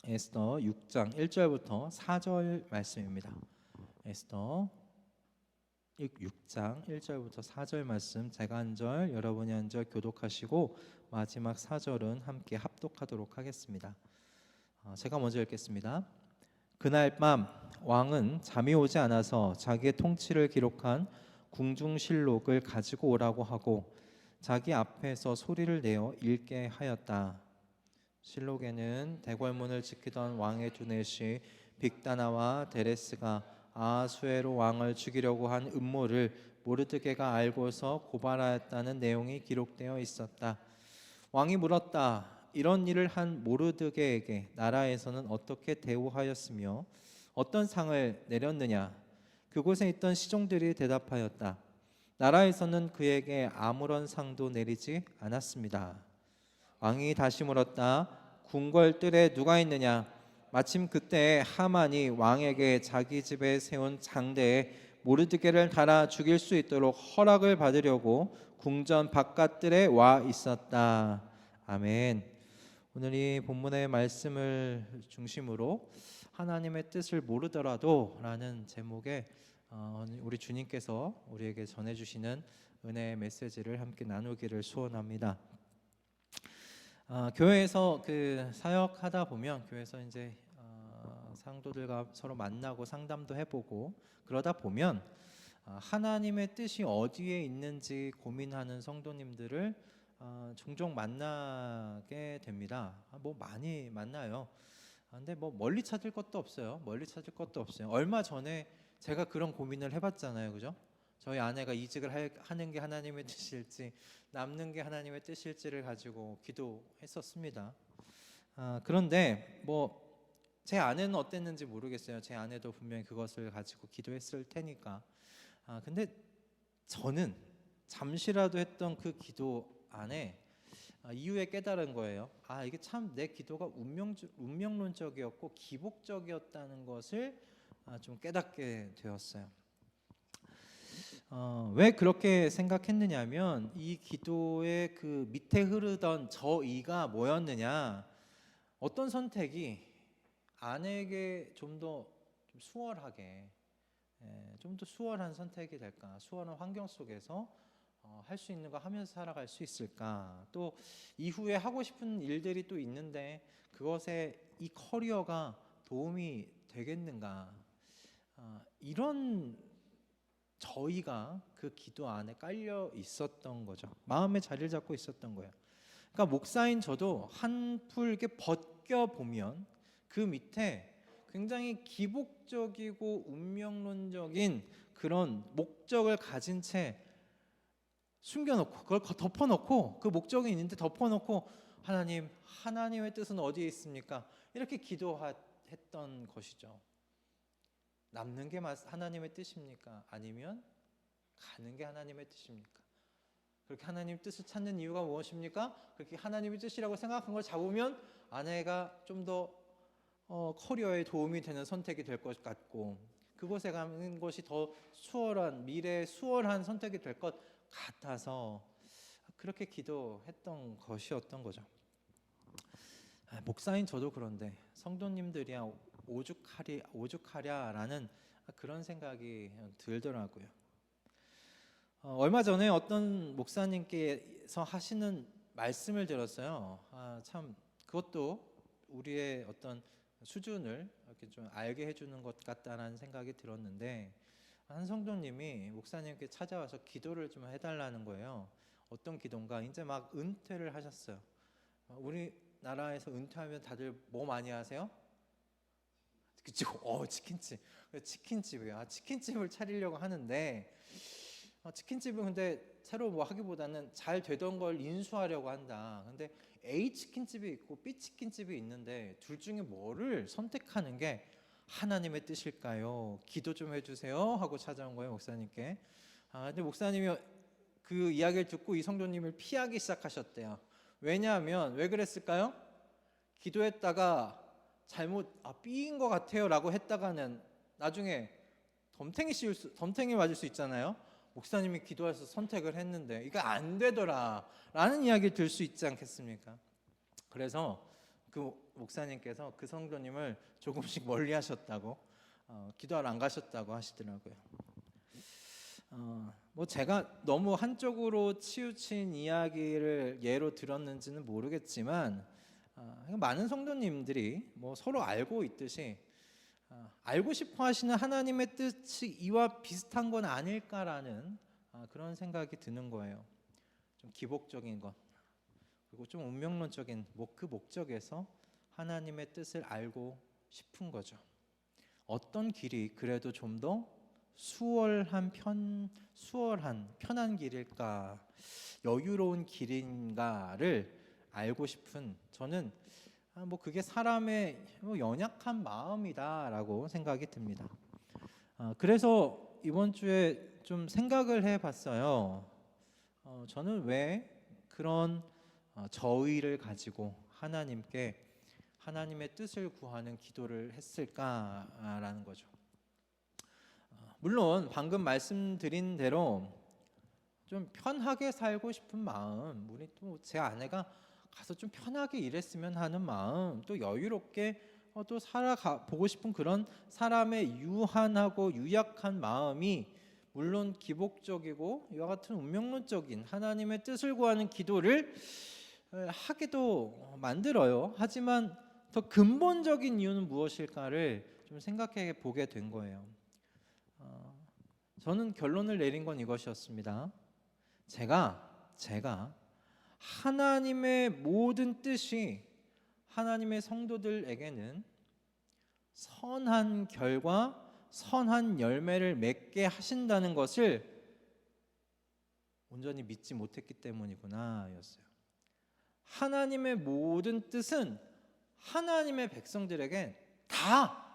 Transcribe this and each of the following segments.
에스더 6장 1절부터 4절 말씀입니다. 에스더 6장 1절부터 4절 말씀, 제가 한 절, 여러분이 한 절 교독하시고 마지막 4절은 함께 합독하도록 하겠습니다. 제가 먼저 읽겠습니다. 그날 밤 왕은 잠이 오지 않아서 자기의 통치를 기록한 궁중실록을 가지고 오라고 하고 자기 앞에서 소리를 내어 읽게 하였다. 실록에는 대궐문을 지키던 왕의 두넷이 빅다나와 데레스가 아하수에로 왕을 죽이려고 한 음모를 모르드게가 알고서 고발하였다는 내용이 기록되어 있었다. 왕이 물었다. 이런 일을 한 모르드게에게 나라에서는 어떻게 대우하였으며 어떤 상을 내렸느냐? 그곳에 있던 시종들이 대답하였다. 나라에서는 그에게 아무런 상도 내리지 않았습니다. 왕이 다시 물었다. 궁궐 뜰에 누가 있느냐? 마침 그때 하만이 왕에게 자기 집에 세운 장대에 모르드게를 달아 죽일 수 있도록 허락을 받으려고 궁전 바깥 뜰에 와 있었다. 아멘. 오늘 이 본문의 말씀을 중심으로 하나님의 뜻을 모르더라도 라는 제목의 우리 주님께서 우리에게 전해주시는 은혜의 메시지를 함께 나누기를 소원합니다. 교회에서 그 사역하다 보면 교회에서 이제 상도들과 서로 만나고 상담도 해보고 그러다 보면 하나님의 뜻이 어디에 있는지 고민하는 성도님들을 종종 만나게 됩니다. 뭐 많이 만나요. 근데 뭐 멀리 찾을 것도 없어요. 얼마 전에 제가 그런 고민을 해봤잖아요, 그죠? 저희 아내가 이직을 하는 게 하나님의 뜻일지 남는 게 하나님의 뜻일지를 가지고 기도했었습니다. 그런데 뭐 제 아내는 어땠는지 모르겠어요. 제 아내도 분명히 그것을 가지고 기도했을 테니까. 근데 저는 잠시라도 했던 그 기도 안에 이후에 깨달은 거예요. 이게 참 내 기도가 운명론적이었고 기복적이었다는 것을 좀 깨닫게 되었어요. 왜 그렇게 생각했느냐면 이 기도의 그 밑에 흐르던 저이가 뭐였느냐? 어떤 선택이 아내에게 좀 더 수월하게, 좀 더 수월한 선택이 될까? 수월한 환경 속에서 할 수 있는 거 하면서 살아갈 수 있을까? 또 이후에 하고 싶은 일들이 또 있는데 그것에 이 커리어가 도움이 되겠는가? 이런 저희가 그 기도 안에 깔려 있었던 거죠. 마음에 자리를 잡고 있었던 거예요. 그러니까 목사인 저도 한풀 이렇게 벗겨 보면 그 밑에 굉장히 기복적이고 운명론적인 그런 목적을 가진 채 숨겨놓고 그걸 덮어놓고 그 목적이 있는데 덮어놓고 하나님의 뜻은 어디에 있습니까? 이렇게 기도했던 것이죠. 남는 게 하나님의 뜻입니까? 아니면 가는 게 하나님의 뜻입니까? 그렇게 하나님 뜻을 찾는 이유가 무엇입니까? 그렇게 하나님의 뜻이라고 생각한 걸 잡으면 아내가 좀 더 커리어에 도움이 되는 선택이 될 것 같고 그곳에 가는 것이 더 미래에 수월한 선택이 될 것 같아서 그렇게 기도했던 것이었던 거죠. 목사인 저도 그런데 성도님들이야 오죽하랴라는 그런 생각이 들더라고요. 얼마 전에 어떤 목사님께서 하시는 말씀을 들었어요. 참 그것도 우리의 어떤 수준을 이렇게 좀 알게 해주는 것 같다는 생각이 들었는데 한 성도님이 목사님께 찾아와서 기도를 좀 해달라는 거예요. 어떤 기도인가? 이제 막 은퇴를 하셨어요. 우리나라에서 은퇴하면 다들 뭐 많이 하세요? 그쵸? 치킨집이에요. 치킨집을 차리려고 하는데 치킨집은 근데 새로 뭐 하기보다는 잘 되던 걸 인수하려고 한다. 근데 A 치킨집이 있고 B 치킨집이 있는데 둘 중에 뭐를 선택하는 게 하나님의 뜻일까요? 기도 좀 해주세요 하고 찾아온 거예요, 목사님께. 근데 목사님이 그 이야기를 듣고 이 성도님을 피하기 시작하셨대요. 왜냐하면 왜 그랬을까요? 기도했다가 잘못 B인 것 같아요 라고 했다가는 나중에 덤탱이 맞을 수 있잖아요. 목사님이 기도해서 선택을 했는데 이거 안 되더라 라는 이야기를 들 수 있지 않겠습니까? 그래서 그 목사님께서 그 성도님을 조금씩 멀리하셨다고, 기도하러 안 가셨다고 하시더라고요. 뭐 제가 너무 한쪽으로 치우친 이야기를 예로 들었는지는 모르겠지만, 많은 성도님들이 뭐 서로 알고 있듯이 알고 싶어 하시는 하나님의 뜻이 이와 비슷한 건 아닐까라는 그런 생각이 드는 거예요. 좀 기복적인 것, 그리고 좀 운명론적인 그 목적에서 하나님의 뜻을 알고 싶은 거죠. 어떤 길이 그래도 좀 더 수월한 편한 길일까, 여유로운 길인가를 알고 싶은, 저는 뭐 그게 사람의 연약한 마음이다라고 생각이 듭니다. 그래서 이번 주에 좀 생각을 해봤어요. 저는 왜 그런 저의를 가지고 하나님께 하나님의 뜻을 구하는 기도를 했을까라는 거죠. 물론 방금 말씀드린 대로 좀 편하게 살고 싶은 마음, 우리 또 제 아내가 가서 좀 편하게 일했으면 하는 마음, 또 여유롭게 또 살아가 보고 싶은 그런 사람의 유한하고 유약한 마음이 물론 기복적이고 이와 같은 운명론적인 하나님의 뜻을 구하는 기도를 하기도 만들어요. 하지만 더 근본적인 이유는 무엇일까를 좀 생각해 보게 된 거예요. 저는 결론을 내린 건 이것이었습니다. 제가 하나님의 모든 뜻이 하나님의 성도들에게는 선한 결과, 선한 열매를 맺게 하신다는 것을 온전히 믿지 못했기 때문이구나 였어요. 하나님의 모든 뜻은 하나님의 백성들에게 다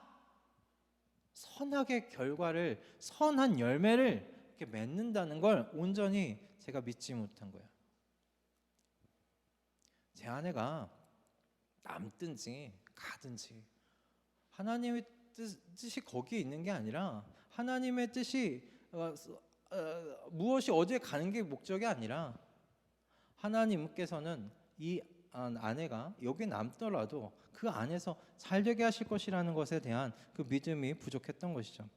선하게 결과를, 선한 열매를 이렇게 맺는다는 걸 온전히 제가 믿지 못한 거예요. 제 아내가 남든지 가든지 하나님의 뜻이 거기에 있는 게 아니라, 하나님의 뜻이 무엇이 어디에 가는 게 목적이 아니라, 하나님께서는 이 아내가 여기 남더라도 그 안에서 잘 되게 하실 것이라는 것에 대한 그 믿음이 부족했던 것이죠.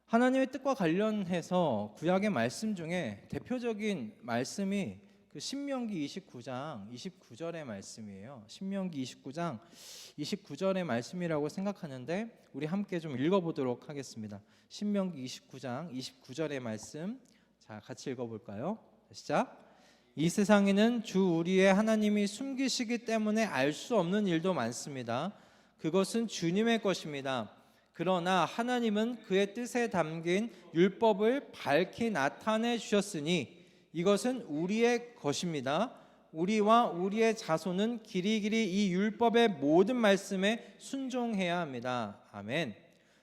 하나님의 뜻과 관련해서 구약의 말씀 중에 대표적인 말씀이 그 신명기 29장 29절의 말씀이에요. 신명기 29장 29절의 말씀이라고 생각하는데 우리 함께 좀 읽어보도록 하겠습니다. 신명기 29장 29절의 말씀, 자 같이 읽어볼까요? 시작. 이 세상에는 주 우리의 하나님이 숨기시기 때문에 알 수 없는 일도 많습니다. 그것은 주님의 것입니다. 그러나 하나님은 그의 뜻에 담긴 율법을 밝히 나타내 주셨으니 이것은 우리의 것입니다. 우리와 우리의 자손은 길이길이 이 율법의 모든 말씀에 순종해야 합니다. 아멘.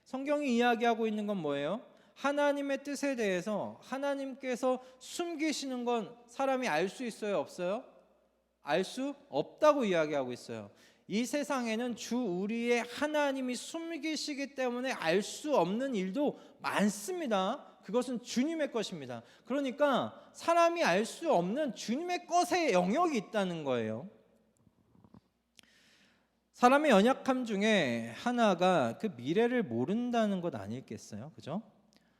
성경이 이야기하고 있는 건 뭐예요? 하나님의 뜻에 대해서 하나님께서 숨기시는 건 사람이 알 수 있어요, 없어요? 알 수 없다고 이야기하고 있어요. 이 세상에는 주 우리의 하나님이 숨기시기 때문에 알 수 없는 일도 많습니다. 그것은 주님의 것입니다. 그러니까 사람이 알 수 없는 주님의 것의 영역이 있다는 거예요. 사람의 연약함 중에 하나가 그 미래를 모른다는 것 아니겠어요? 그죠?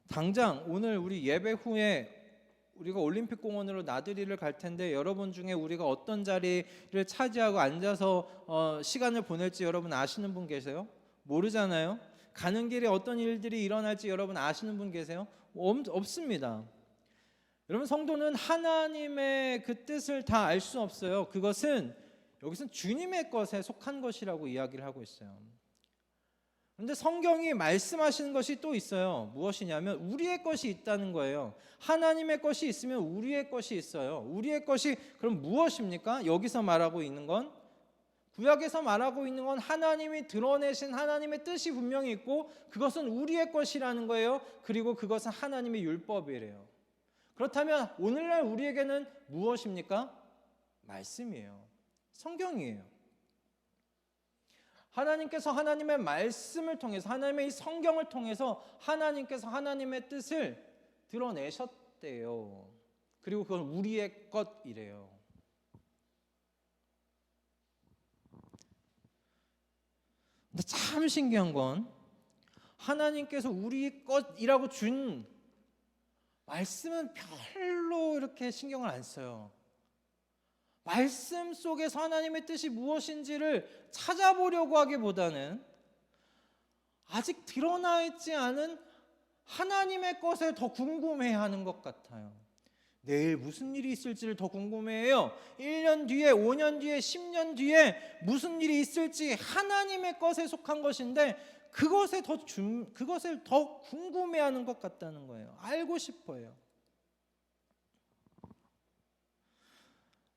당장 오늘 우리 예배 후에 우리가 올림픽 공원으로 나들이를 갈 텐데 여러분 중에 우리가 어떤 자리를 차지하고 앉아서 시간을 보낼지 여러분 아시는 분 계세요? 모르잖아요. 가는 길에 어떤 일들이 일어날지 여러분 아시는 분 계세요? 없습니다. 여러분, 성도는 하나님의 그 뜻을 다 알 수 없어요. 그것은 여기서는 주님의 것에 속한 것이라고 이야기를 하고 있어요. 그런데 성경이 말씀하시는 것이 또 있어요. 무엇이냐면 우리의 것이 있다는 거예요. 하나님의 것이 있으면 우리의 것이 있어요. 우리의 것이 그럼 무엇입니까? 여기서 말하고 있는 건, 구약에서 말하고 있는 건 하나님이 드러내신 하나님의 뜻이 분명히 있고 그것은 우리의 것이라는 거예요. 그리고 그것은 하나님의 율법이래요. 그렇다면 오늘날 우리에게는 무엇입니까? 말씀이에요. 성경이에요. 하나님께서 하나님의 말씀을 통해서, 하나님의 이 성경을 통해서 하나님께서 하나님의 뜻을 드러내셨대요. 그리고 그건 우리의 것이래요. 근데 참 신기한 건 하나님께서 우리 것이라고 준 말씀은 별로 이렇게 신경을 안 써요. 말씀 속에서 하나님의 뜻이 무엇인지를 찾아보려고 하기보다는 아직 드러나 있지 않은 하나님의 것을 더 궁금해하는 것 같아요. 내일 무슨 일이 있을지를 더 궁금해해요. 1년 뒤에, 5년 뒤에, 10년 뒤에 무슨 일이 있을지 하나님의 것에 속한 것인데 그것을 더 궁금해하는 것 같다는 거예요. 알고 싶어요.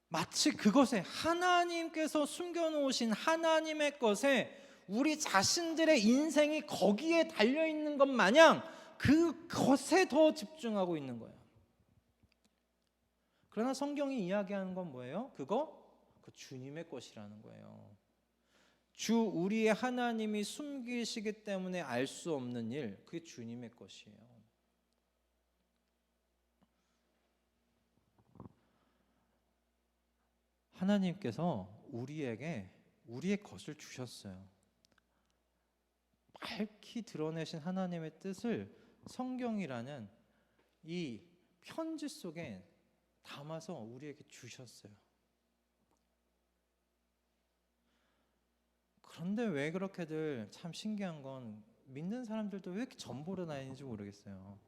마치 그것에 하나님께서 숨겨놓으신 하나님의 것에 우리 자신들의 인생이 거기에 달려있는 것 마냥 그것에 더 집중하고 있는 거예요. 그러나 성경이 이야기하는 건 뭐예요? 그 주님의 것이라는 거예요. 주 우리의 하나님이 숨기시기 때문에 알 수 없는 일, 그게 주님의 것이에요. 하나님께서 우리에게 우리의 것을 주셨어요. 밝히 드러내신 하나님의 뜻을 성경이라는 이 편지 속에 담아서 우리에게 주셨어요. 그런데 왜 그렇게들 참 신기한 건 믿는 사람들도 왜 이렇게 점보러 다니는지 모르겠어요.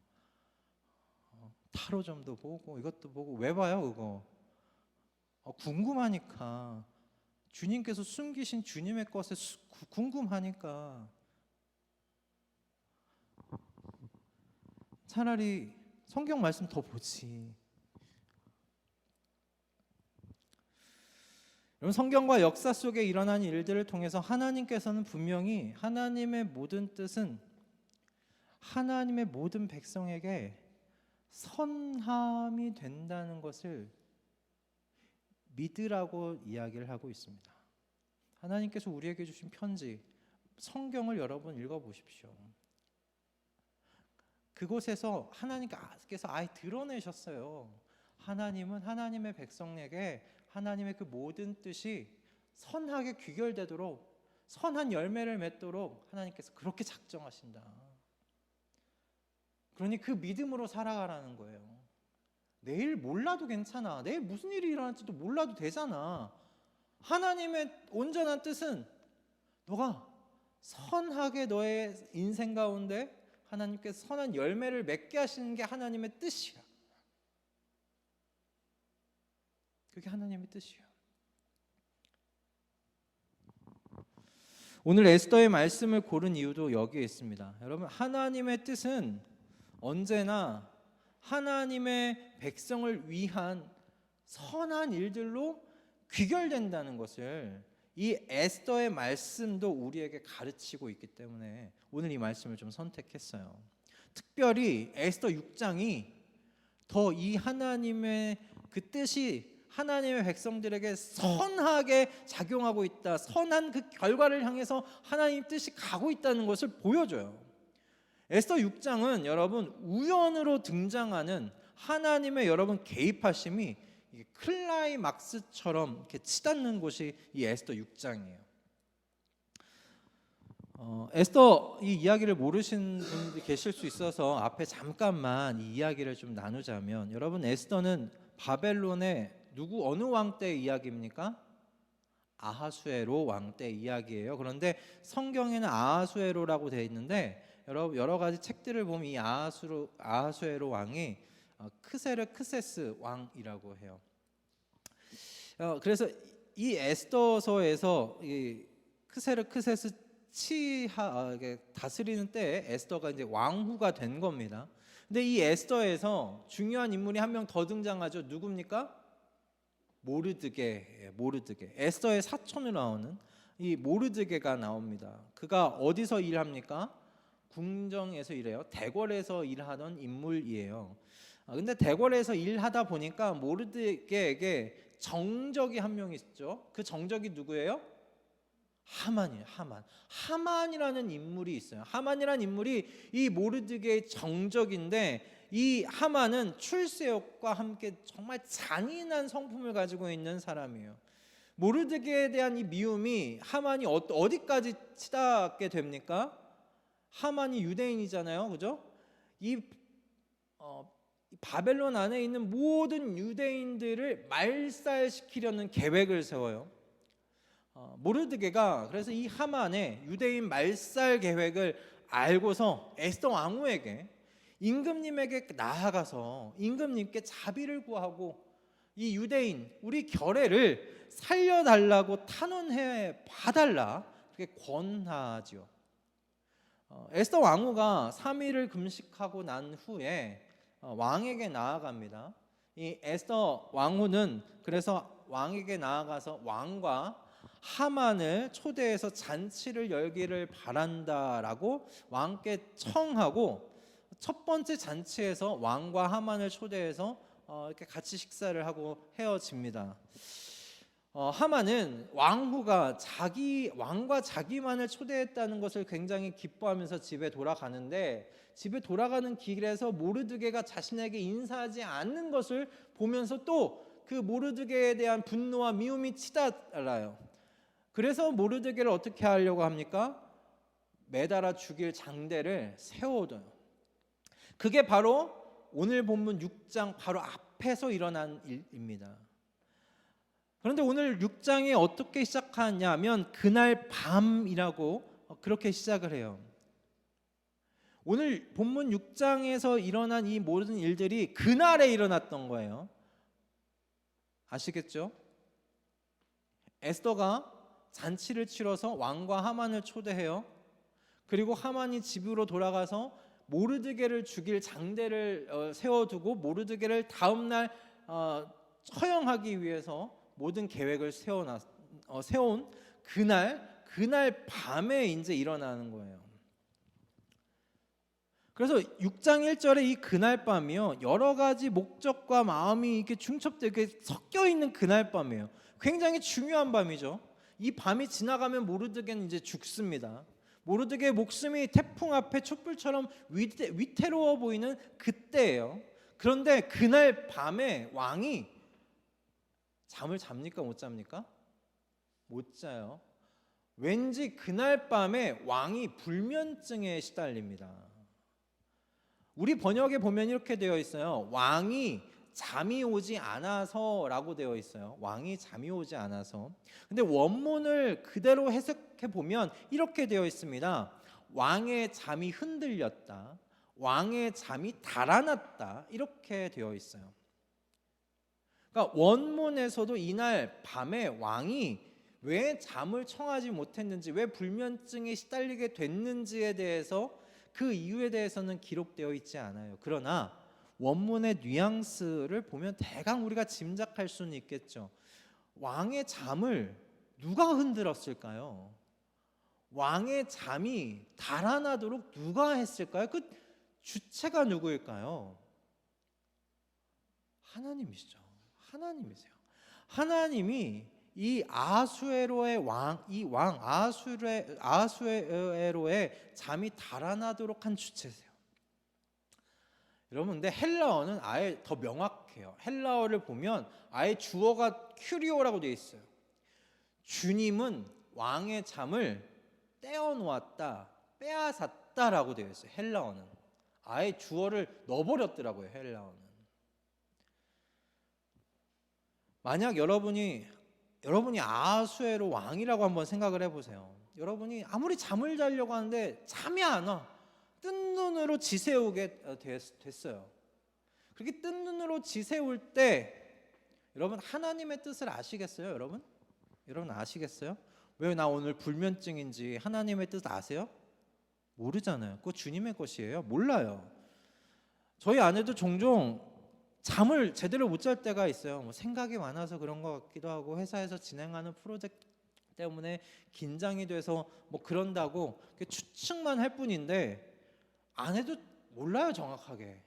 타로점도 보고 이것도 보고 왜 봐요 그거? 궁금하니까 주님께서 숨기신 주님의 것에 궁금하니까 차라리 성경 말씀 더 보지. 여러분 성경과 역사 속에 일어난 일들을 통해서 하나님께서는 분명히 하나님의 모든 뜻은 하나님의 모든 백성에게 선함이 된다는 것을 믿으라고 이야기를 하고 있습니다. 하나님께서 우리에게 주신 편지 성경을 여러분 읽어보십시오. 그곳에서 하나님께서 아예 드러내셨어요. 하나님은 하나님의 백성에게 하나님의 그 모든 뜻이 선하게 귀결되도록 선한 열매를 맺도록 하나님께서 그렇게 작정하신다. 그러니 그 믿음으로 살아가라는 거예요. 내일 몰라도 괜찮아. 내일 무슨 일이 일어날지도 몰라도 되잖아. 하나님의 온전한 뜻은 너가 선하게 너의 인생 가운데 하나님께서 선한 열매를 맺게 하시는 게 하나님의 뜻이야. 그게 하나님의 뜻이에요. 오늘 에스더의 말씀을 고른 이유도 여기에 있습니다. 여러분 하나님의 뜻은 언제나 하나님의 백성을 위한 선한 일들로 귀결된다는 것을 이 에스더의 말씀도 우리에게 가르치고 있기 때문에 오늘 이 말씀을 좀 선택했어요. 특별히 에스더 6장이 더 이 하나님의 그 뜻이 하나님의 백성들에게 선하게 작용하고 있다. 선한 그 결과를 향해서 하나님 뜻이 가고 있다는 것을 보여줘요. 에스더 6장은 여러분 우연으로 등장하는 하나님의 여러분 개입하심이 클라이막스처럼 이렇게 치닫는 곳이 이 에스더 6장이에요. 에스더 이 이야기를 모르신 분들이 계실 수 있어서 앞에 잠깐만 이 이야기를 좀 나누자면 여러분 에스더는 바벨론의 어느 왕 때 이야기입니까? 아하수에로 왕 때 이야기예요. 그런데 성경에는 아하수에로라고 되어 있는데 여러 가지 책들을 보면 이 아하수에로 왕이 크세르크세스 왕이라고 해요. 그래서 이 에스더서에서 이 크세르크세스 다스리는 때에 에스더가 이제 왕후가 된 겁니다. 근데 이 에스더에서 중요한 인물이 한 명 더 등장하죠. 누굽니까? 모르드게. 에스더의 사촌으로 나오는 이 모르드게가 나옵니다. 그가 어디서 일합니까? 궁정에서 일해요. 대궐에서 일하던 인물이에요. 근데 대궐에서 일하다 보니까 모르드게에게 정적이 한 명 있죠. 그 정적이 누구예요? 하만이에요. 하만이라는 인물이 있어요. 하만이라는 인물이 이 모르드게의 정적인데 이 하만은 출세욕과 함께 정말 잔인한 성품을 가지고 있는 사람이에요. 모르드게에 대한 이 미움이 하만이 어디까지 치닫게 됩니까? 하만이 유대인이잖아요, 그죠? 이 바벨론 안에 있는 모든 유대인들을 말살시키려는 계획을 세워요. 모르드게가 그래서 이 하만의 유대인 말살 계획을 알고서 에스더 왕후에게 임금님에게 나아가서 임금님께 자비를 구하고 이 유대인 우리 결례를 살려달라고 탄원해 봐달라 그렇게 권하지요. 에스더 왕후가 3일을 금식하고 난 후에 왕에게 나아갑니다. 이 에스더 왕후는 그래서 왕에게 나아가서 왕과 하만을 초대해서 잔치를 열기를 바란다라고 왕께 청하고 첫 번째 잔치에서 왕과 하만을 초대해서 이렇게 같이 식사를 하고 헤어집니다. 하만은 왕후가 왕과 자기만을 초대했다는 것을 굉장히 기뻐하면서 집에 돌아가는데 집에 돌아가는 길에서 모르드게가 자신에게 인사하지 않는 것을 보면서 또 그 모르드게에 대한 분노와 미움이 치달아요. 그래서 모르드게를 어떻게 하려고 합니까? 매달아 죽일 장대를 세워둬요. 그게 바로 오늘 본문 6장 바로 앞에서 일어난 일입니다. 그런데 오늘 6장이 어떻게 시작하냐면 그날 밤이라고 그렇게 시작을 해요. 오늘 본문 6장에서 일어난 이 모든 일들이 그날에 일어났던 거예요. 아시겠죠? 에스더가 잔치를 치러서 왕과 하만을 초대해요. 그리고 하만이 집으로 돌아가서 모르드게를 죽일 장대를 세워두고 모르드게를 다음날 처형하기 위해서 모든 계획을 세운 그날 밤에 이제 일어나는 거예요. 그래서 6장 1절에 이 그날 밤이요 여러 가지 목적과 마음이 이렇게 중첩되게 섞여 있는 그날 밤이에요. 굉장히 중요한 밤이죠. 이 밤이 지나가면 모르드게는 이제 죽습니다. 모르드게의 목숨이 태풍 앞에 촛불처럼 위태로워 보이는 그때예요. 그런데 그날 밤에 왕이 잠을 잡니까 못 잡니까? 못 자요. 왠지 그날 밤에 왕이 불면증에 시달립니다. 우리 번역에 보면 이렇게 되어 있어요. 왕이 잠이 오지 않아서라고 되어 있어요. 왕이 잠이 오지 않아서. 근데 원문을 그대로 해석해 보면 이렇게 되어 있습니다. 왕의 잠이 흔들렸다. 왕의 잠이 달아났다. 이렇게 되어 있어요. 그러니까 원문에서도 이날 밤에 왕이 왜 잠을 청하지 못했는지, 왜 불면증에 시달리게 됐는지에 대해서 그 이유에 대해서는 기록되어 있지 않아요. 그러나 원문의 뉘앙스를 보면 대강 우리가 짐작할 수는 있겠죠. 왕의 잠을 누가 흔들었을까요? 왕의 잠이 달아나도록 누가 했을까요? 그 주체가 누구일까요? 하나님이시죠. 하나님이세요. 하나님이 이 아수에로의 아수에로의 잠이 달아나도록 한 주체세요. 여러분, 근데 헬라어는 아예 더 명확해요. 헬라어를 보면 아예 주어가 큐리오라고 되어 있어요. 주님은 왕의 잠을 떼어놓았다, 빼앗았다라고 되어 있어요. 헬라어는 아예 주어를 넣어버렸더라고요. 헬라어는. 만약 여러분이 아수에로 왕이라고 한번 생각을 해보세요. 여러분이 아무리 잠을 자려고 하는데 잠이 안 와. 뜬 눈으로 지새우게 됐어요. 그렇게 뜬 눈으로 지새울 때 여러분 하나님의 뜻을 아시겠어요? 여러분 아시겠어요? 왜 나 오늘 불면증인지 하나님의 뜻 아세요? 모르잖아요. 그거 주님의 것이에요. 몰라요. 저희 아내도 종종 잠을 제대로 못 잘 때가 있어요. 뭐 생각이 많아서 그런 것 같기도 하고 회사에서 진행하는 프로젝트 때문에 긴장이 돼서 뭐 그런다고 추측만 할 뿐인데 아내도 몰라요. 정확하게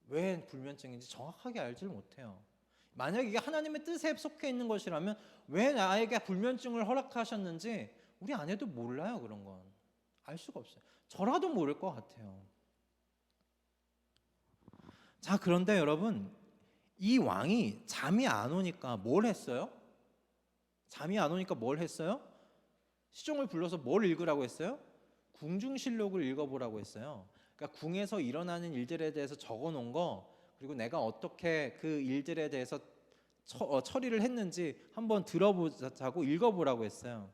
왜 불면증인지 정확하게 알지를 못해요. 만약 이게 하나님의 뜻에 속해 있는 것이라면 왜 나에게 불면증을 허락하셨는지 우리 아내도 몰라요. 그런 건 알 수가 없어요. 저라도 모를 것 같아요. 자, 그런데 여러분 이 왕이 잠이 안 오니까 뭘 했어요? 잠이 안 오니까 뭘 했어요? 시종을 불러서 뭘 읽으라고 했어요? 궁중실록을 읽어보라고 했어요. 그러니까 궁에서 일어나는 일들에 대해서 적어놓은 거, 그리고 내가 어떻게 그 일들에 대해서 처리를 했는지 한번 들어보자고 읽어보라고 했어요.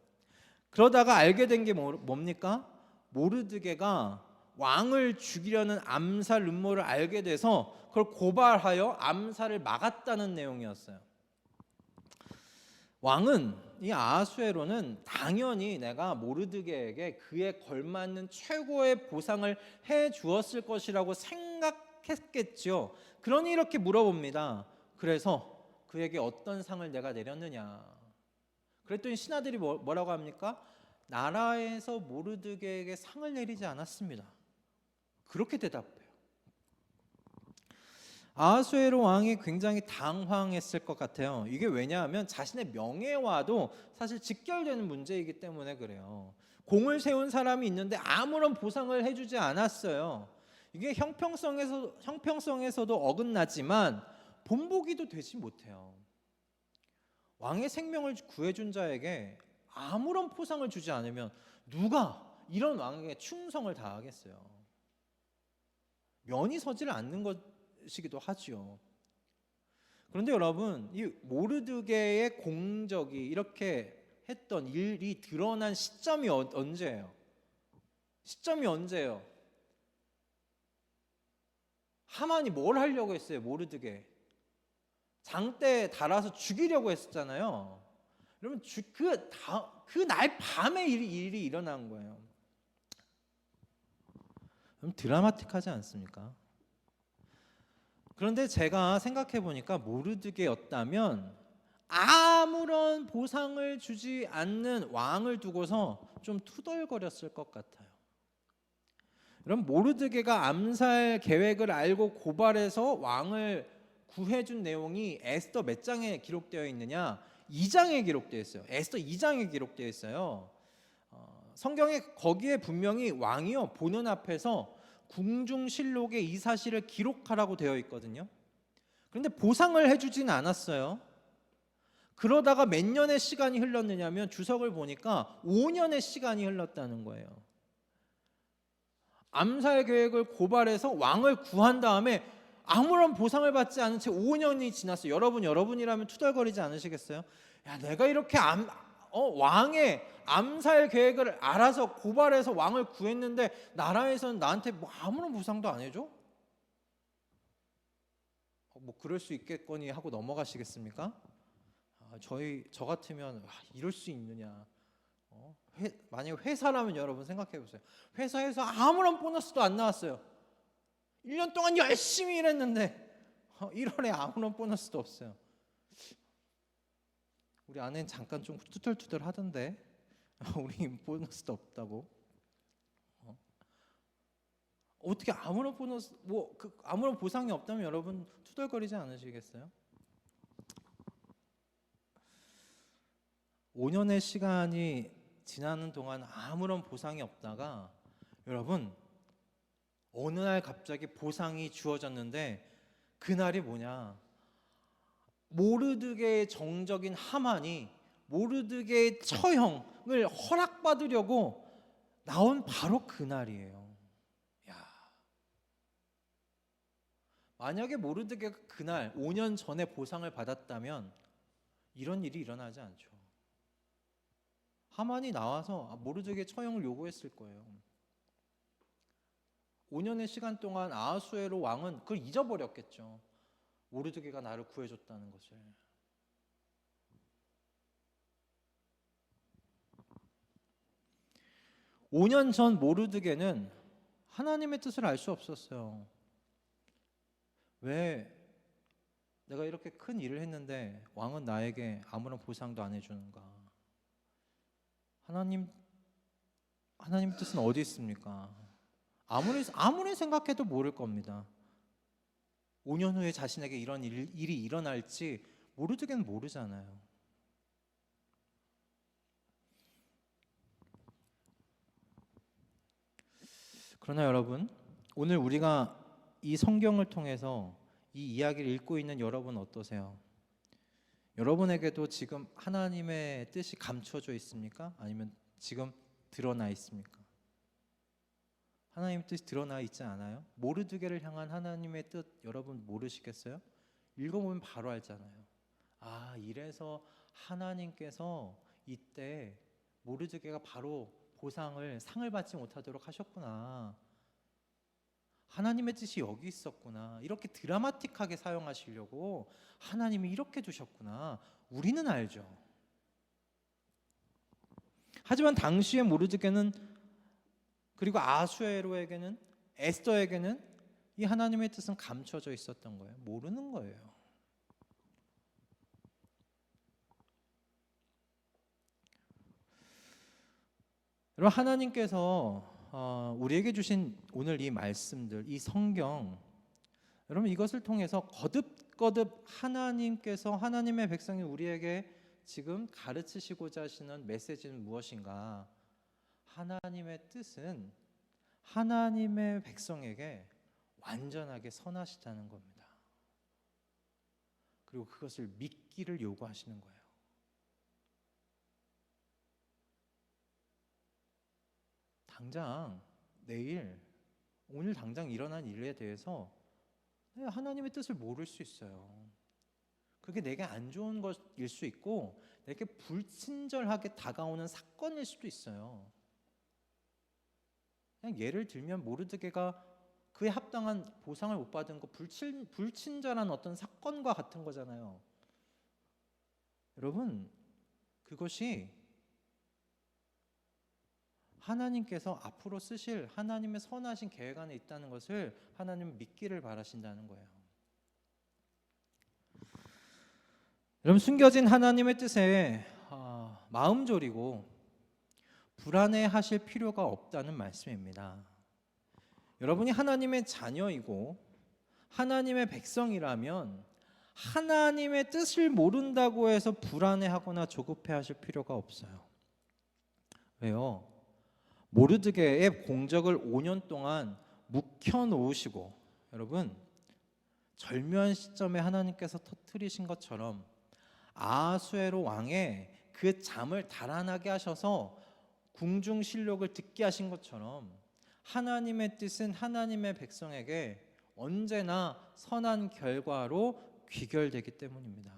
그러다가 알게 된 게 뭡니까? 모르드게가 왕을 죽이려는 암살 음모를 알게 돼서 그걸 고발하여 암살을 막았다는 내용이었어요. 왕은, 이 아하수에로는 당연히 내가 모르드게에게 그에 걸맞는 최고의 보상을 해 주었을 것이라고 생각했겠죠. 그러니 이렇게 물어봅니다. 그래서 그에게 어떤 상을 내가 내렸느냐? 그랬더니 신하들이 뭐라고 합니까? 나라에서 모르드게에게 상을 내리지 않았습니다. 그렇게 대답해요. 아하수에로 왕이 굉장히 당황했을 것 같아요. 이게 왜냐하면 자신의 명예와도 사실 직결되는 문제이기 때문에 그래요. 공을 세운 사람이 있는데 아무런 보상을 해주지 않았어요. 이게 형평성에서도 어긋나지만 본보기도 되지 못해요. 왕의 생명을 구해준 자에게 아무런 포상을 주지 않으면 누가 이런 왕에게 충성을 다하겠어요? 면이 서질 않는 것이기도 하지요. 그런데 여러분, 이 모르드게의 공적이 이렇게 했던 일이 드러난 시점이 언제예요? 시점이 언제예요? 하만이 뭘 하려고 했어요? 모르드게 장대에 달아서 죽이려고 했었잖아요. 여러분, 그날 밤에 일이 일어난 거예요. 그럼 드라마틱하지 않습니까? 그런데 제가 생각해 보니까 모르드게였다면 아무런 보상을 주지 않는 왕을 두고서 좀 투덜거렸을 것 같아요. 그럼 모르드게가 암살 계획을 알고 고발해서 왕을 구해준 내용이 에스더 몇 장에 기록되어 있느냐? 2장에 기록되어 있어요. 에스더 2장에 기록되어 있어요. 성경에 거기에 분명히 왕이요 보는 앞에서 궁중실록에 이 사실을 기록하라고 되어 있거든요. 그런데 보상을 해주진 않았어요. 그러다가 몇 년의 시간이 흘렀느냐면 주석을 보니까 5년의 시간이 흘렀다는 거예요. 암살 계획을 고발해서 왕을 구한 다음에 아무런 보상을 받지 않은 채 5년이 지났어요. 여러분이라면 투덜거리지 않으시겠어요? 야, 내가 이렇게 왕의 암살 계획을 알아서 고발해서 왕을 구했는데 나라에서는 나한테 뭐 아무런 보상도 안 해줘? 뭐 그럴 수 있겠거니 하고 넘어가시겠습니까? 저 같으면 이럴 수 있느냐? 만약에 회사라면 여러분 생각해 보세요. 회사에서 아무런 보너스도 안 나왔어요. 1년 동안 열심히 일했는데 1월에 아무런 보너스도 없어요. 우리 아내는 잠깐 좀 투덜투덜 하던데 우리 보너스도 없다고. 어떻게 아무런 보너스 아무런 보상이 없다면 여러분 투덜거리지 않으시겠어요? 5년의 시간이 지나는 동안 아무런 보상이 없다가 여러분 어느 날 갑자기 보상이 주어졌는데 그날이 뭐냐? 모르드게의 정적인 하만이 모르드게의 처형을 허락받으려고 나온 바로 그날이에요. 만약에 모르드게가 그날 5년 전에 보상을 받았다면 이런 일이 일어나지 않죠. 하만이 나와서 모르드게 처형을 요구했을 거예요. 5년의 시간 동안 아하수에로 왕은 그걸 잊어버렸겠죠. 모르드게가 나를 구해줬다는 것을. (5년) 전 모르드게는 하나님의 뜻을 알 수 없었어요. 왜 내가 이렇게 큰 일을 했는데 왕은 나에게 아무런 보상도 안 해주는가? 하나님 뜻은 어디 있습니까? 아무리 생각해도 모를 겁니다. 5년 후에 자신에게 이런 일이 일어날지 모르드게는 모르잖아요. 그러나 여러분, 오늘 우리가 이 성경을 통해서 이 이야기를 읽고 있는 여러분 어떠세요? 여러분에게도 지금 하나님의 뜻이 감춰져 있습니까? 아니면 지금 드러나 있습니까? 하나님의 뜻이 드러나 있지 않아요? 모르드게를 향한 하나님의 뜻 여러분 모르시겠어요? 읽어보면 바로 알잖아요. 아, 이래서 하나님께서 이때 모르드게가 바로 상을 받지 못하도록 하셨구나. 하나님의 뜻이 여기 있었구나. 이렇게 드라마틱하게 사용하시려고 하나님이 이렇게 두셨구나. 우리는 알죠. 하지만 당시의 모르드게는, 그리고 아수에로에게는, 에스더에게는 이 하나님의 뜻은 감춰져 있었던 거예요. 모르는 거예요. 여러분, 하나님께서 우리에게 주신 오늘 이 말씀들, 이 성경, 여러분 이것을 통해서 거듭거듭 하나님께서 하나님의 백성이 우리에게 지금 가르치시고자 하시는 메시지는 무엇인가? 하나님의 뜻은 하나님의 백성에게 완전하게 선하시다는 겁니다. 그리고 그것을 믿기를 요구하시는 거예요. 당장 내일, 오늘 당장 일어난 일에 대해서 하나님의 뜻을 모를 수 있어요. 그게 내게 안 좋은 것일 수 있고 내게 불친절하게 다가오는 사건일 수도 있어요. 그냥 예를 들면 모르드게가 그에 합당한 보상을 못 받은 거 불친절한 어떤 사건과 같은 거잖아요. 여러분, 그것이 하나님께서 앞으로 쓰실 하나님의 선하신 계획 안에 있다는 것을 하나님은 믿기를 바라신다는 거예요. 여러분, 숨겨진 하나님의 뜻에 마음 졸이고 불안해하실 필요가 없다는 말씀입니다. 여러분이 하나님의 자녀이고 하나님의 백성이라면 하나님의 뜻을 모른다고 해서 불안해하거나 조급해하실 필요가 없어요. 왜요? 모르드게의 공적을 5년 동안 묵혀놓으시고, 여러분 절묘한 시점에 하나님께서 터뜨리신 것처럼 아하수에로 왕의 그 잠을 달아나게 하셔서 궁중실록을 듣게 하신 것처럼 하나님의 뜻은 하나님의 백성에게 언제나 선한 결과로 귀결되기 때문입니다.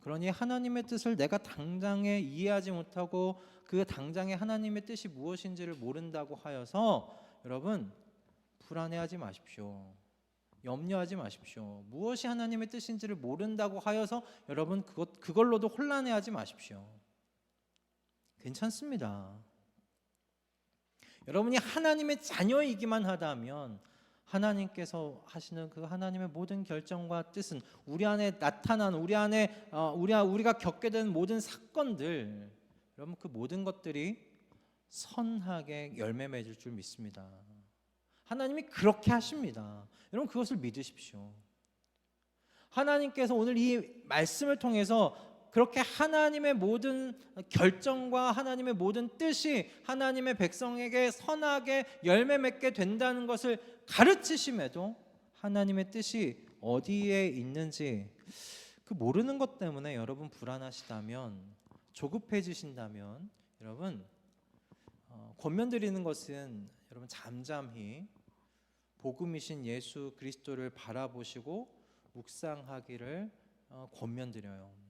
그러니 하나님의 뜻을 내가 당장에 이해하지 못하고 그 당장에 하나님의 뜻이 무엇인지를 모른다고 하여서 여러분 불안해하지 마십시오. 염려하지 마십시오. 무엇이 하나님의 뜻인지를 모른다고 하여서 여러분 그걸로도 혼란해하지 마십시오. 괜찮습니다. 여러분이 하나님의 자녀이기만 하다면 하나님께서 하시는 그 하나님의 모든 결정과 뜻은 우리 안에 나타나는 우리가 겪게 되는 모든 사건들, 여러분 그 모든 것들이 선하게 열매 맺을 줄 믿습니다. 하나님이 그렇게 하십니다. 여러분 그것을 믿으십시오. 하나님께서 오늘 이 말씀을 통해서 그렇게 하나님의 모든 결정과 하나님의 모든 뜻이 하나님의 백성에게 선하게 열매 맺게 된다는 것을 가르치심에도 하나님의 뜻이 어디에 있는지 그 모르는 것 때문에 여러분 불안하시다면, 조급해지신다면, 여러분 권면드리는 것은 여러분 잠잠히 복음이신 예수 그리스도를 바라보시고 묵상하기를 권면드려요.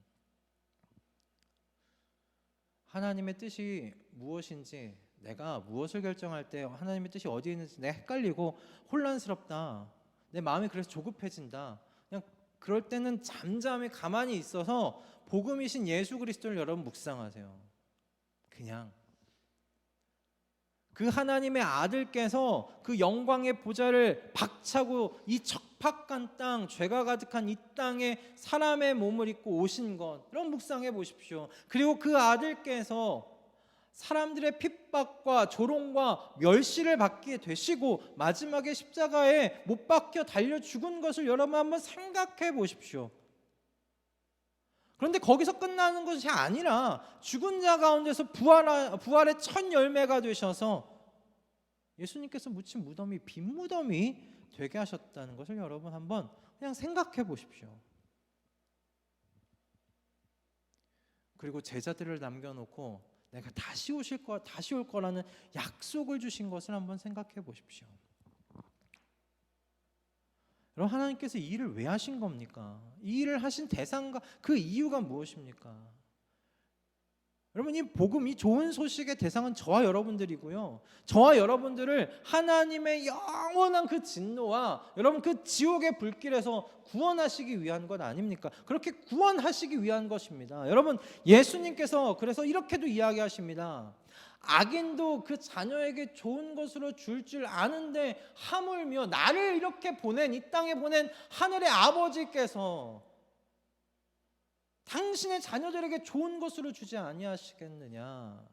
하나님의 뜻이 무엇인지, 내가 무엇을 결정할 때 하나님의 뜻이 어디에 있는지 내가 헷갈리고 혼란스럽다, 내 마음이 그래서 조급해진다, 그냥 그럴 때는 잠잠히 가만히 있어서 복음이신 예수 그리스도를 여러분 묵상하세요. 그냥 그 하나님의 아들께서 그 영광의 보좌를 박차고 이 척박한 땅, 죄가 가득한 이 땅에 사람의 몸을 입고 오신 것, 여러분 묵상해 보십시오. 그리고 그 아들께서 사람들의 핍박과 조롱과 멸시를 받게 되시고 마지막에 십자가에 못 박혀 달려 죽은 것을 여러분 한번 생각해 보십시오. 그런데 거기서 끝나는 것이 아니라 죽은 자 가운데서 부활의 첫 열매가 되셔서 예수님께서 묻힌 무덤이 빈 무덤이 되게 하셨다는 것을 여러분 한번 그냥 생각해 보십시오. 그리고 제자들을 남겨놓고 내가 다시 올 거라는 약속을 주신 것을 한번 생각해 보십시오. 여러분, 하나님께서 이 일을 왜 하신 겁니까? 이 일을 하신 대상과 그 이유가 무엇입니까? 여러분, 이 복음, 이 좋은 소식의 대상은 저와 여러분들이고요, 저와 여러분들을 하나님의 영원한 그 진노와 여러분 그 지옥의 불길에서 구원하시기 위한 것 아닙니까? 그렇게 구원하시기 위한 것입니다. 여러분, 예수님께서 그래서 이렇게도 이야기하십니다. 악인도 그 자녀에게 좋은 것으로 줄 아는데 하물며 나를 이렇게 보낸, 이 땅에 보낸 하늘의 아버지께서 당신의 자녀들에게 좋은 것으로 주지 아니하시겠느냐.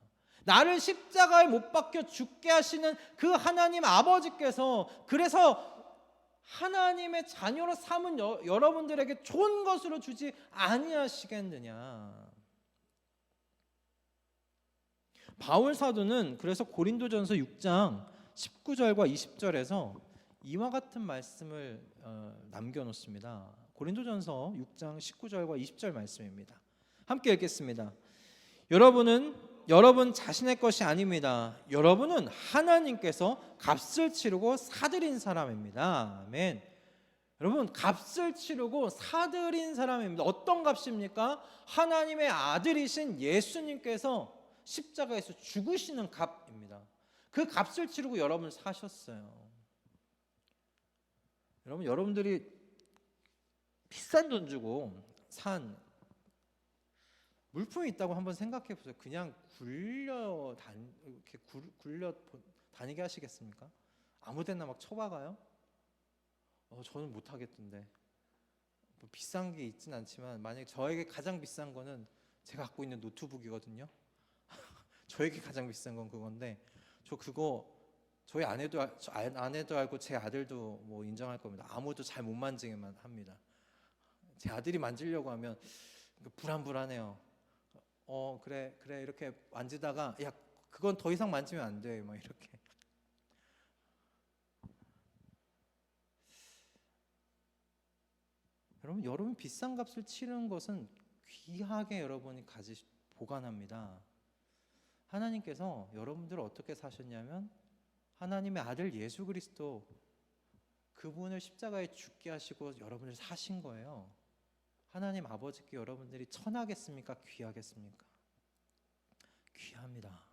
나를 십자가에 못 박혀 죽게 하시는 그 하나님 아버지께서 그래서 하나님의 자녀로 삼은 여러분들에게 좋은 것으로 주지 아니하시겠느냐. 바울 사도는 그래서 고린도전서 6장 19절과 20절에서 이와 같은 말씀을 남겨놓습니다. 고린도전서 6장 19절과 20절 말씀입니다. 함께 읽겠습니다. 여러분 자신의 것이 아닙니다. 여러분은 하나님께서 값을 치르고 사들인 사람입니다. 아멘. 여러분, 값을 치르고 사들인 사람입니다. 어떤 값입니까? 하나님의 아들이신 예수님께서 십자가에서 죽으시는 값입니다. 그 값을 치르고 여러분 사셨어요. 여러분들이 비싼 돈 주고 산 물품이 있다고 한번 생각해 보세요. 그냥 굴려 다니게 하시겠습니까? 아무데나 막 쳐박아요? 저는 못 하겠던데. 뭐 비싼 게 있진 않지만 만약에 저에게 가장 비싼 거는 제가 갖고 있는 노트북이거든요. 저에게 가장 비싼 건 그건데, 저 그거 저희 아내도 알고 제 아들도 뭐 인정할 겁니다. 아무도 잘 못 만지게만 합니다. 제 아들이 만지려고 하면 불안해요. 그래 이렇게 만지다가 야 그건 더 이상 만지면 안 돼, 막 이렇게. 여러분 비싼 값을 치르는 것은 귀하게 여러분이 보관합니다. 하나님께서 여러분들을 어떻게 사셨냐면 하나님의 아들 예수 그리스도 그분을 십자가에 죽게 하시고 여러분을 사신 거예요. 하나님 아버지께 여러분들이 천하겠습니까? 귀하겠습니까? 귀합니다.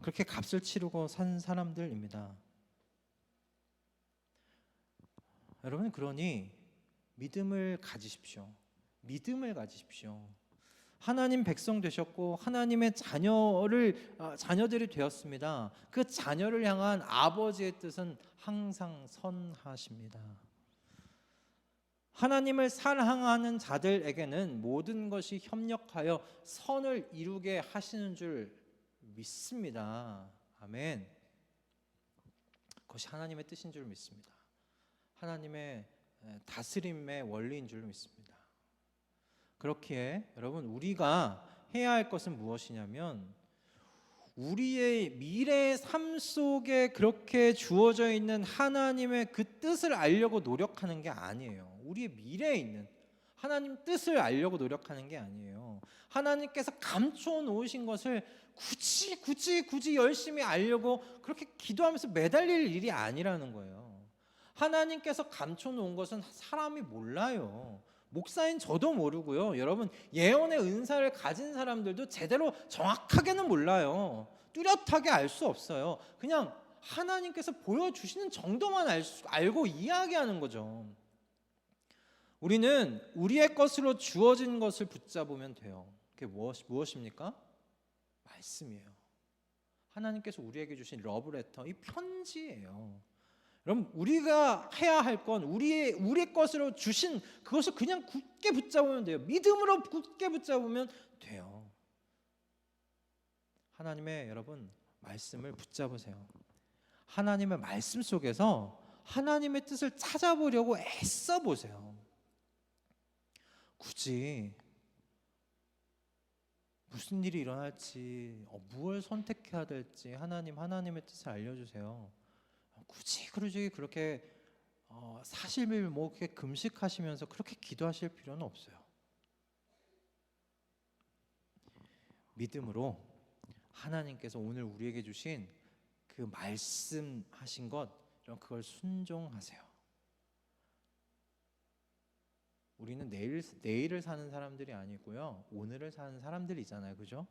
그렇게 값을 치르고 산 사람들입니다. 여러분, 그러니 믿음을 가지십시오. 하나님 백성 되셨고 하나님의 자녀들이 되었습니다. 그 자녀를 향한 아버지의 뜻은 항상 선하십니다. 하나님을 사랑하는 자들에게는 모든 것이 협력하여 선을 이루게 하시는 줄 믿습니다. 아멘. 그것이 하나님의 뜻인 줄 믿습니다. 하나님의 다스림의 원리인 줄 믿습니다. 그렇기에 여러분, 우리가 해야 할 것은 무엇이냐면 우리의 미래의 삶 속에 그렇게 주어져 있는 하나님의 그 뜻을 알려고 노력하는 게 아니에요. 우리의 미래에 있는 하나님 뜻을 알려고 노력하는 게 아니에요. 하나님께서 감춰 놓으신 것을 굳이 열심히 알려고 그렇게 기도하면서 매달릴 일이 아니라는 거예요. 하나님께서 감춰 놓은 것은 사람이 몰라요. 목사인 저도 모르고요. 여러분, 예언의 은사를 가진 사람들도 제대로 정확하게는 몰라요. 뚜렷하게 알 수 없어요. 그냥 하나님께서 보여주시는 정도만 알고 이야기하는 거죠. 우리는 우리의 것으로 주어진 것을 붙잡으면 돼요. 그게 무엇입니까? 말씀이에요. 하나님께서 우리에게 주신 러브레터, 이 편지예요. 그럼 우리가 해야 할 건 우리 것으로 주신 그것을 그냥 굳게 붙잡으면 돼요. 믿음으로 굳게 붙잡으면 돼요. 하나님의 여러분 말씀을 붙잡으세요. 하나님의 말씀 속에서 하나님의 뜻을 찾아보려고 애써 보세요. 굳이 무슨 일이 일어날지, 무엇을 선택해야 될지 하나님의 뜻을 알려주세요. 굳이 그렇게 40일 뭐 이렇게 금식하시면서 그렇게 기도하실 필요는 없어요. 믿음으로 하나님께서 오늘 우리에게 주신 그 말씀하신 것, 그걸 순종하세요. 우리는 내일을 사는 사람들이 아니고요, 오늘을 사는 사람들이잖아요, 그죠?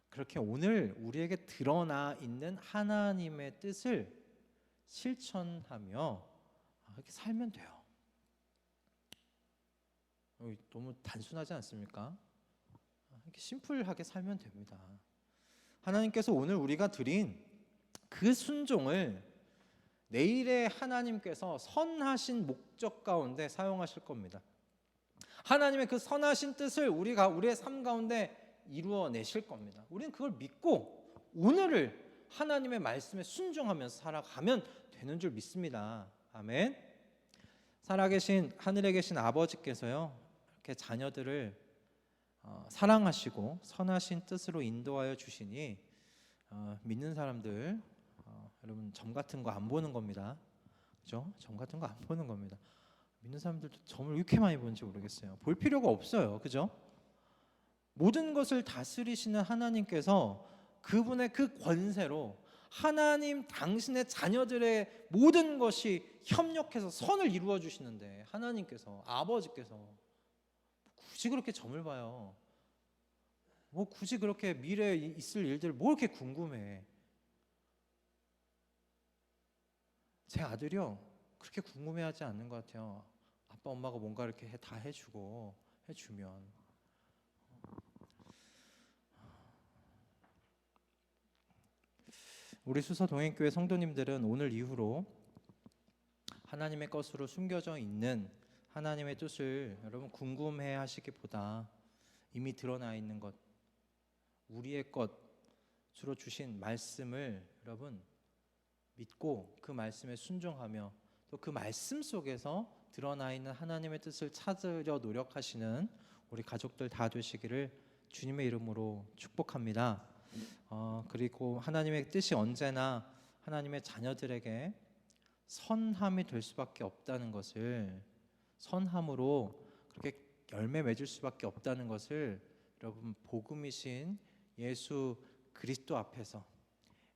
그렇게 오늘 우리에게 드러나 있는 하나님의 뜻을 실천하며 이렇게 살면 돼요. 너무 단순하지 않습니까? 이렇게 심플하게 살면 됩니다. 하나님께서 오늘 우리가 드린 그 순종을 내일의 하나님께서 선하신 목적 가운데 사용하실 겁니다. 하나님의 그 선하신 뜻을 우리의 삶 가운데 이루어내실 겁니다. 우리는 그걸 믿고 오늘을 하나님의 말씀에 순종하면서 살아가면 되는 줄 믿습니다. 아멘. 살아계신 하늘에 계신 아버지께서요, 이렇게 자녀들을 사랑하시고 선하신 뜻으로 인도하여 주시니 믿는 사람들, 여러분 점 같은 거 안 보는 겁니다. 그죠? 점 같은 거 안 보는 겁니다. 믿는 사람들도 점을 왜 이렇게 많이 보는지 모르겠어요. 볼 필요가 없어요. 그죠? 모든 것을 다스리시는 하나님께서 그분의 그 권세로 하나님 당신의 자녀들의 모든 것이 협력해서 선을 이루어 주시는데, 하나님께서, 아버지께서 굳이 그렇게 점을 봐요. 뭐 굳이 그렇게 미래에 있을 일들 뭐 이렇게 궁금해. 제 아들이요, 그렇게 궁금해하지 않는 것 같아요. 아빠 엄마가 뭔가 이렇게 다 해주면. 우리 수서 동행교회 성도님들은 오늘 이후로 하나님의 것으로 숨겨져 있는 하나님의 뜻을 여러분 궁금해 하시기보다 이미 드러나 있는 것, 우리의 것으로 주신 말씀을 여러분 믿고 그 말씀에 순종하며 또 그 말씀 속에서 드러나 있는 하나님의 뜻을 찾으려 노력하시는 우리 가족들 다 되시기를 주님의 이름으로 축복합니다. 그리고 하나님의 뜻이 언제나 하나님의 자녀들에게 선함이 될 수밖에 없다는 것을, 선함으로 그렇게 열매 맺을 수밖에 없다는 것을 여러분 복음이신 예수 그리스도 앞에서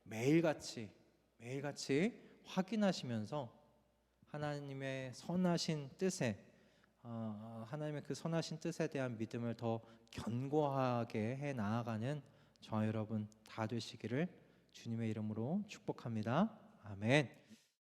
매일같이 확인하시면서 하나님의 선하신 뜻에 하나님의 그 선하신 뜻에 대한 믿음을 더 견고하게 해 나아가는 저와 여러분 다 되시기를 주님의 이름으로 축복합니다. 아멘.